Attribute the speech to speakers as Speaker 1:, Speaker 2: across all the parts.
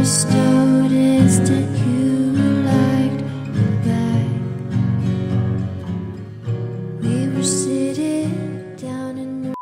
Speaker 1: just noticed that you liked me back. We were sitting down in the...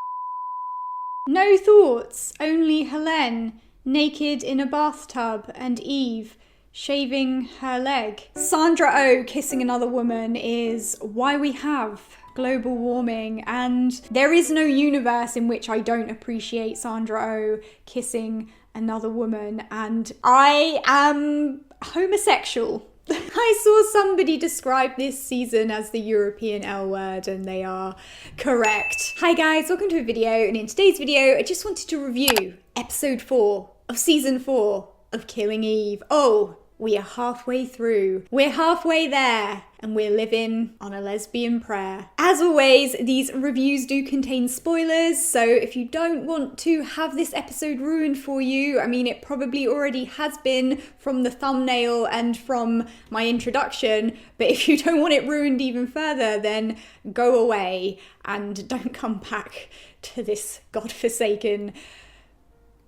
Speaker 2: No thoughts, only Hélène, naked in a bathtub, and Eve shaving her leg. Sandra Oh kissing another woman is why we have global warming, and there is no universe in which I don't appreciate Sandra Oh kissing another woman, and I am homosexual. I saw somebody describe this season as the European L word, and they are correct. Hi guys, welcome to a video, and in today's video I just wanted to review episode 4 of season 4 of Killing Eve. Oh, we are halfway through. We're halfway there, and we're living on a lesbian prayer. As always, these reviews do contain spoilers, so if you don't want to have this episode ruined for you, I mean, it probably already has been from the thumbnail and from my introduction, but if you don't want it ruined even further, then go away and don't come back to this godforsaken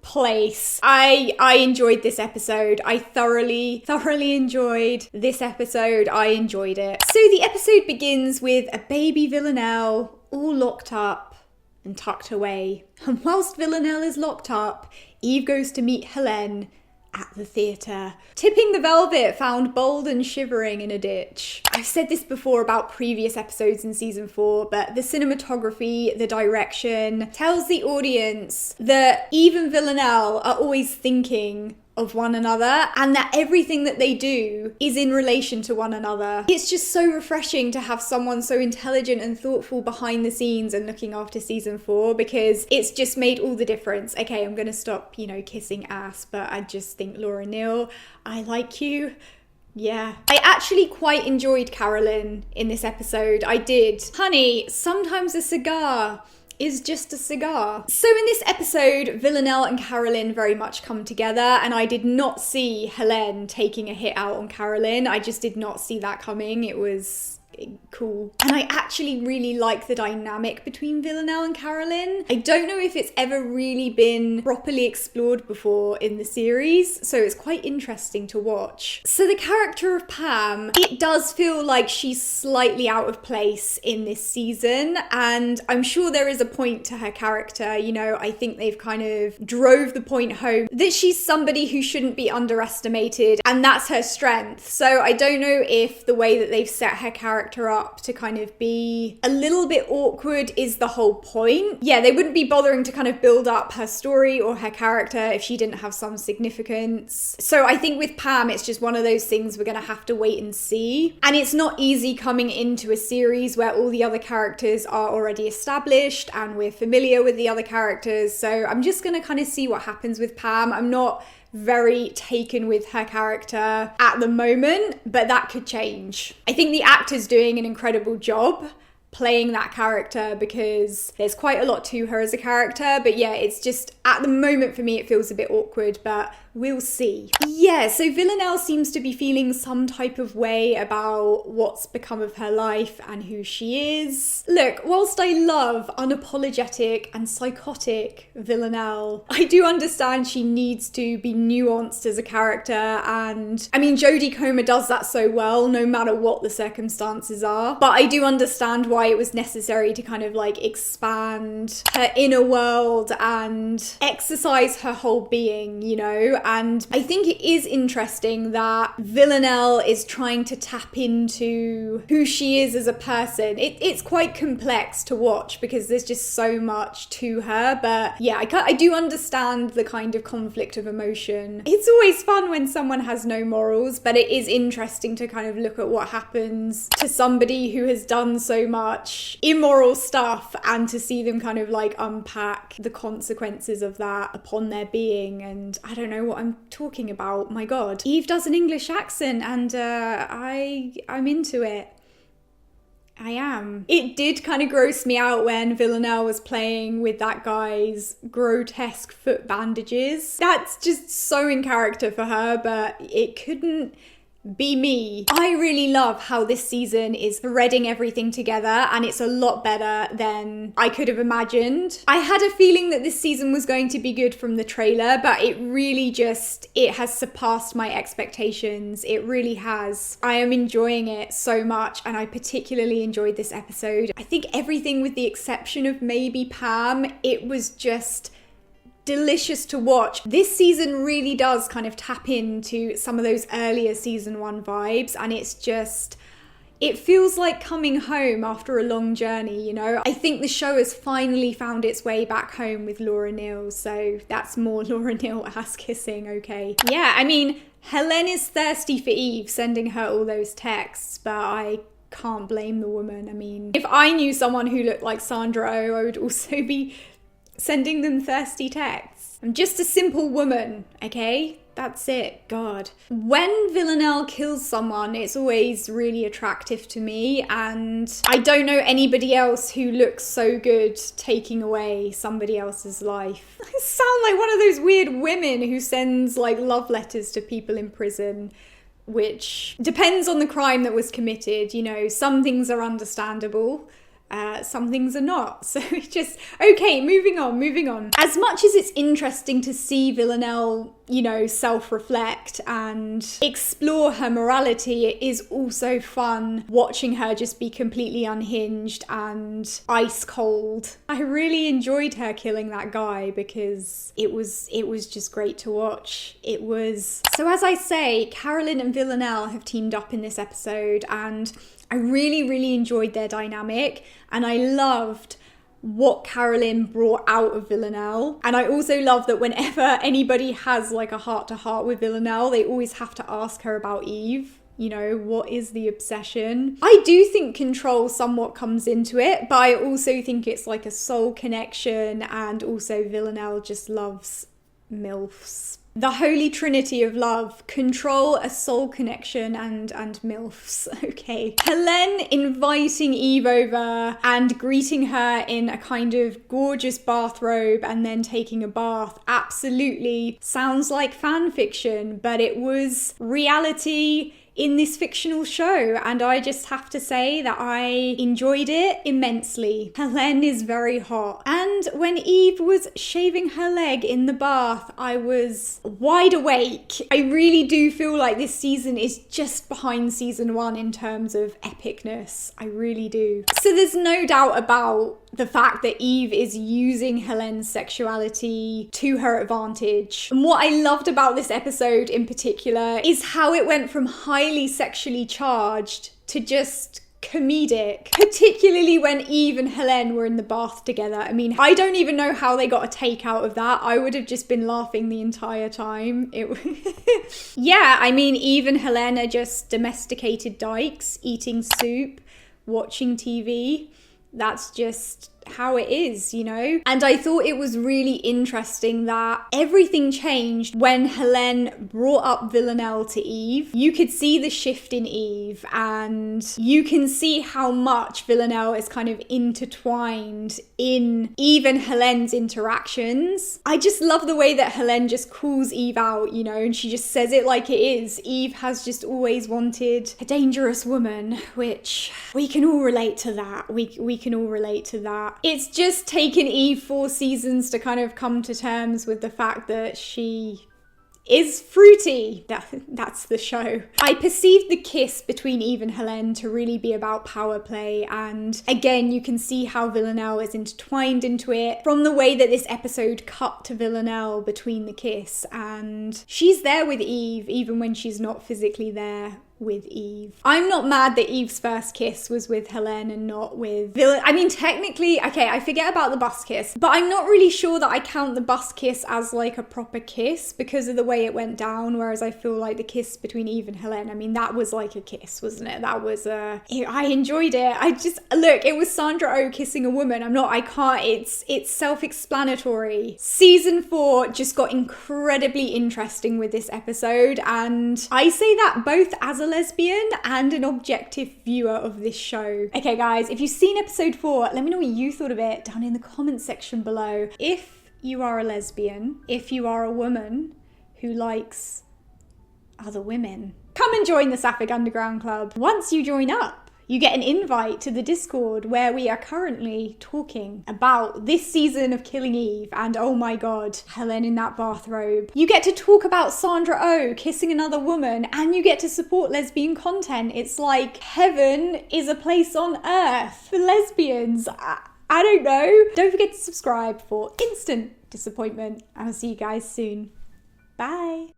Speaker 2: place. I enjoyed this episode. I thoroughly enjoyed this episode. I enjoyed it. So the episode begins with a baby Villanelle all locked up and tucked away. And whilst Villanelle is locked up, Eve goes to meet Hélène at the theatre. Tipping the Velvet found bold and shivering in a ditch. I've said this before about previous episodes in season 4, but the cinematography, the direction, tells the audience that Eve and Villanelle are always thinking of one another, and that everything that they do is in relation to one another. It's just so refreshing to have someone so intelligent and thoughtful behind the scenes and looking after season 4, because it's just made all the difference. Okay, I'm gonna stop, kissing ass, but I just think Laura Neal, I like you. Yeah. I actually quite enjoyed Carolyn in this episode. I did. Honey, sometimes a cigar is just a cigar. So in this episode, Villanelle and Carolyn very much come together, and I did not see Hélène taking a hit out on Carolyn. I just did not see that coming. It was cool. And I actually really like the dynamic between Villanelle and Carolyn. I don't know if it's ever really been properly explored before in the series, so it's quite interesting to watch. So the character of Pam, it does feel like she's slightly out of place in this season, and I'm sure there is a point to her character. I think they've kind of drove the point home that she's somebody who shouldn't be underestimated, and that's her strength. So I don't know if the way that they've set her character up to kind of be a little bit awkward is the whole point. Yeah, they wouldn't be bothering to kind of build up her story or her character if she didn't have some significance. So I think with Pam, it's just one of those things we're gonna have to wait and see. And it's not easy coming into a series where all the other characters are already established and we're familiar with the other characters. So I'm just gonna kind of see what happens with Pam. I'm not very taken with her character at the moment, but that could change. I think the actor's doing an incredible job playing that character because there's quite a lot to her as a character, but yeah, it's just at the moment for me it feels a bit awkward, but we'll see. Yeah, so Villanelle seems to be feeling some type of way about what's become of her life and who she is. Look, whilst I love unapologetic and psychotic Villanelle, I do understand she needs to be nuanced as a character, and I mean, Jodie Comer does that so well, no matter what the circumstances are, but I do understand why it was necessary to kind of like expand her inner world and exercise her whole being, and I think it is interesting that Villanelle is trying to tap into who she is as a person. It's quite complex to watch because there's just so much to her, but yeah, I do understand the kind of conflict of emotion. It's always fun when someone has no morals, but it is interesting to kind of look at what happens to somebody who has done so much immoral stuff and to see them kind of like unpack the consequences of that upon their being. And I don't know what I'm talking about. My God. Eve does an English accent, and I'm into it. I am. It did kind of gross me out when Villanelle was playing with that guy's grotesque foot bandages. That's just so in character for her, but it couldn't be me. I really love how this season is threading everything together, and it's a lot better than I could have imagined. I had a feeling that this season was going to be good from the trailer, but it really it has surpassed my expectations. It really has. I am enjoying it so much, and I particularly enjoyed this episode. I think everything with the exception of maybe Pam, it was just delicious to watch. This season really does kind of tap into some of those earlier season 1 vibes, and it feels like coming home after a long journey, you know? I think the show has finally found its way back home with Laura Neal, so that's more Laura Neal ass kissing, okay? Yeah, I mean, Hélène is thirsty for Eve, sending her all those texts, but I can't blame the woman. I mean, if I knew someone who looked like Sandra Oh, I would also be sending them thirsty texts. I'm just a simple woman, okay? That's it, God. When Villanelle kills someone, it's always really attractive to me, and I don't know anybody else who looks so good taking away somebody else's life. I sound like one of those weird women who sends like love letters to people in prison, which depends on the crime that was committed, you know. Some things are understandable. Some things are not. So okay, moving on. As much as it's interesting to see Villanelle, you know, self-reflect and explore her morality, it is also fun watching her just be completely unhinged and ice cold. I really enjoyed her killing that guy because it was just great to watch. So as I say, Carolyn and Villanelle have teamed up in this episode, and I really, really enjoyed their dynamic, and I loved what Carolyn brought out of Villanelle. And I also love that whenever anybody has like a heart-to-heart with Villanelle, they always have to ask her about Eve. You know, what is the obsession? I do think control somewhat comes into it, but I also think it's like a soul connection, and also Villanelle just loves MILFs. The holy trinity of love: control, a soul connection, and MILFs. Okay. Hélène inviting Eve over and greeting her in a kind of gorgeous bathrobe and then taking a bath absolutely sounds like fan fiction, but it was reality in this fictional show, and I just have to say that I enjoyed it immensely. Hélène is very hot, and when Eve was shaving her leg in the bath, I was wide awake. I really do feel like this season is just behind season 1 in terms of epicness. I really do. So there's no doubt about the fact that Eve is using Hélène's sexuality to her advantage. And what I loved about this episode in particular is how it went from highly sexually charged to just comedic, particularly when Eve and Hélène were in the bath together. I mean, I don't even know how they got a take out of that. I would have just been laughing the entire time. Yeah, I mean, Eve and Hélène are just domesticated dykes, eating soup, watching TV. That's just how it is, you know? And I thought it was really interesting that everything changed when Hélène brought up Villanelle to Eve. You could see the shift in Eve, and you can see how much Villanelle is kind of intertwined in Eve and Hélène's interactions. I just love the way that Hélène just calls Eve out, you know, and she just says it like it is. Eve has just always wanted a dangerous woman, which we can all relate to that. We can all relate to that. It's just taken Eve 4 seasons to kind of come to terms with the fact that she is fruity. That's the show. I perceived the kiss between Eve and Hélène to really be about power play, and again, you can see how Villanelle is intertwined into it from the way that this episode cut to Villanelle between the kiss, and she's there with Eve even when she's not physically there with Eve. I'm not mad that Eve's first kiss was with Hélène and not with Villanelle. I mean, technically, okay, I forget about the bus kiss, but I'm not really sure that I count the bus kiss as like a proper kiss because of the way it went down, whereas I feel like the kiss between Eve and Hélène, I mean, that was like a kiss, wasn't it? That was I enjoyed it. Look, it was Sandra Oh kissing a woman. It's self-explanatory. Season 4 just got incredibly interesting with this episode, and I say that both as a lesbian and an objective viewer of this show. Okay guys, if you've seen episode 4, let me know what you thought of it down in the comment section below. If you are a lesbian, if you are a woman who likes other women, Come and join the Sapphic Underground Club. Once you join up, you get an invite to the Discord where we are currently talking about this season of Killing Eve and oh my god, Helen in that bathrobe. You get to talk about Sandra Oh kissing another woman and you get to support lesbian content. It's like heaven is a place on earth for lesbians. I don't know. Don't forget to subscribe for instant disappointment and I'll see you guys soon. Bye.